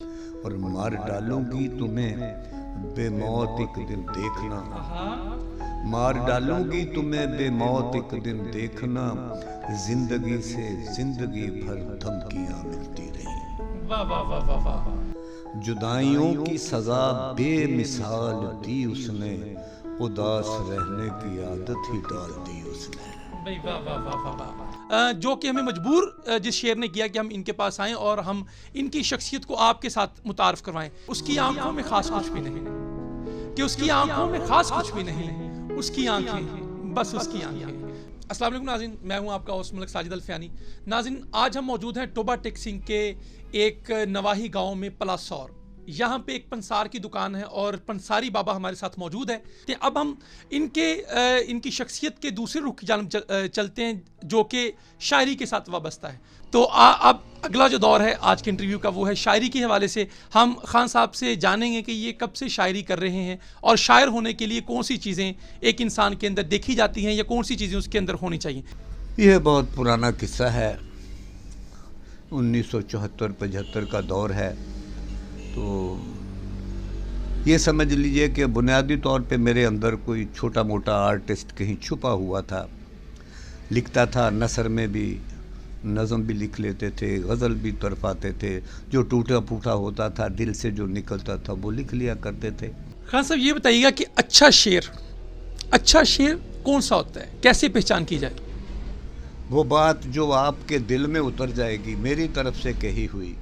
और मार डालूंगी तुम्हें बेमौत एक दिन देखना, मार डालूंगी तुम्हें बेमौत एक दिन देखना, जिंदगी से जिंदगी भर धमकियां मिलती रही। वाह वाह वाह वाह वाह। जुदाइयों की सजा बेमिसाल दी उसने, उदास रहने की आदत ही डाल दी उसने। वाह वाह वाह वाह वाह। जो कि हमें मजबूर जिस शेर ने किया कि हम इनके पास आएं और हम इनकी शख्सियत को आपके साथ मुतारफ करवाएं। उसकी आंखों में खास कुछ भी नहीं, कि उसकी आंखों में खास कुछ भी नहीं, उसकी आंखें बस उसकी आंखें। अस्सलाम वालेकुम नाज़रीन, मैं हूं आपका होस्ट मलिक साजिद अल्फियानी। नाज़रीन, आज हम मौजूद हैं टोबा टेक सिंह के एक नवाही गांव में पलासौर। यहाँ पे एक पंसार की दुकान है और पंसारी बाबा हमारे साथ मौजूद है। तो अब हम इनकी शख्सियत के दूसरे रुख की जानब चलते हैं, जो कि शायरी के साथ वाबस्ता है। तो अब अगला जो दौर है आज के इंटरव्यू का, वो है शायरी के हवाले से। हम खान साहब से जानेंगे कि ये कब से शायरी कर रहे हैं और शायर होने के लिए कौन सी चीज़ें एक इंसान के अंदर देखी जाती हैं या कौन सी चीज़ें उसके अंदर होनी चाहिए। यह बहुत पुराना किस्सा है, 1974-75 का दौर है। तो ये समझ लीजिए कि बुनियादी तौर पे मेरे अंदर कोई छोटा मोटा आर्टिस्ट कहीं छुपा हुआ था। लिखता था, नसर में भी नज़म भी लिख लेते थे, गज़ल भी तरफाते थे। जो टूटा फूटा होता था दिल से जो निकलता था वो लिख लिया करते थे। खान साहब, ये बताइएगा कि अच्छा शेर कौन सा होता है, कैसे पहचान की जाए? वो बात जो आपके दिल में उतर जाएगी, मेरी तरफ से कही हुई,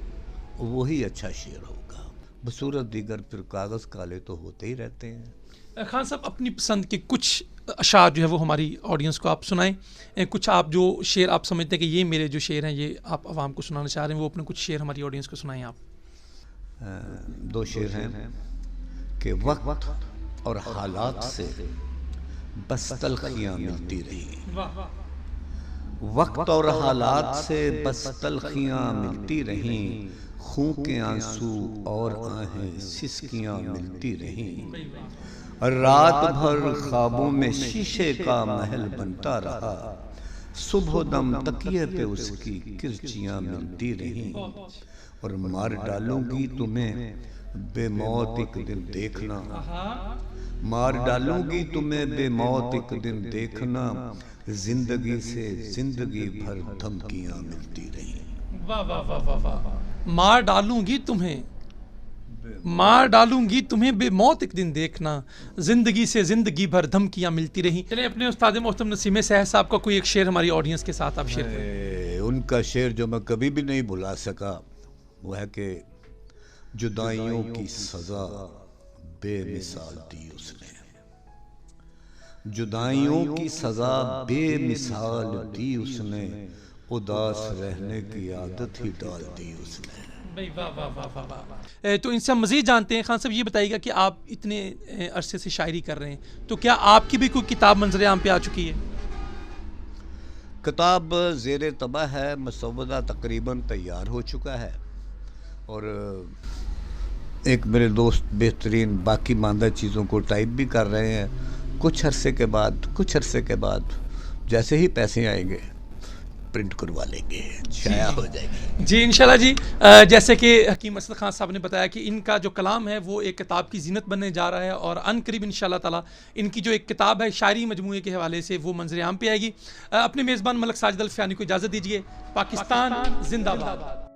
वही अच्छा शेर होगा। बसूरत दीगर फिर कागज़ काले तो होते ही रहते हैं। खान साहब, अपनी पसंद के कुछ अशार जो है वो हमारी ऑडियंस को आप सुनाएं। कुछ आप जो शेर आप समझते हैं कि ये मेरे जो शेर हैं ये आप आवाम को सुनाना चाह रहे हैं, वो अपने कुछ शेर हमारी ऑडियंस को सुनाएं आप। दो शेर हैं कि वक्त और हालात से बस तलखियाँ मिलती रही, वक्त और हालात से बस तलखियाँ मिलती रहीं, खून के आंसू और आहें सिसकियाँ मिलती रहीं, रात भर ख्वाबों में शीशे का महल बनता रहा, सुबह दम तकिए पे उसकी किरचियाँ मिलती रहीं। और मार डालूंगी तुम्हें बेमौत एक दिन देखना, मार डालूंगी तुम्हें बेमौत एक दिन देखना, जिंदगी से जिंदगी भर धमकियां मिलती रही। वाह वाह वाह वाह वाह। मार डालूंगी तुम्हें बेमौत एक दिन देखना, जिंदगी से जिंदगी भर धमकियां मिलती रही। चलिए, अपने उस्ताद मोहतरम नसीम साहब साहब का कोई एक शेर हमारी ऑडियंस के साथ आप शेयर करें। उनका शेर जो मैं कभी भी नहीं भुला सका वो है कि जुदाइयों की सजा बेमिसाल दी उसने, जुदाइयों की सजा बेमिसाल दी उसने, उदास रहने की आदत ही डाल दी उसने। वाह वाह वाह वाह वाह। तो इनसे हम मज़ीद जानते हैं। खान साहब, ये बताइएगा कि आप इतने अरसे से शायरी कर रहे हैं, तो क्या आपकी भी कोई किताब मंजर आम पे आ चुकी है? किताब ज़ेर तबाह है, मसवदा तकरीबन तैयार हो चुका है। और एक मेरे दोस्त बेहतरीन बाकी मांदा चीज़ों को टाइप भी कर रहे हैं। कुछ अरसे के बाद जैसे ही पैसे आएंगे प्रिंट करवा लेंगे, शाया हो जाएगी जी इंशाल्लाह जी। जैसे कि हकीम असद खान साहब ने बताया कि इनका जो कलाम है वो एक किताब की जीनत बनने जा रहा है और अनकरीब इंशाल्लाह ताला इनकी जो एक किताब है शायरी मजमूए के हवाले से वो मंजर आम पे आएगी। अपने मेज़बान मलिक साजिद अल्फियानी को इजाज़त दीजिए। पाकिस्तान जिंदाबाद।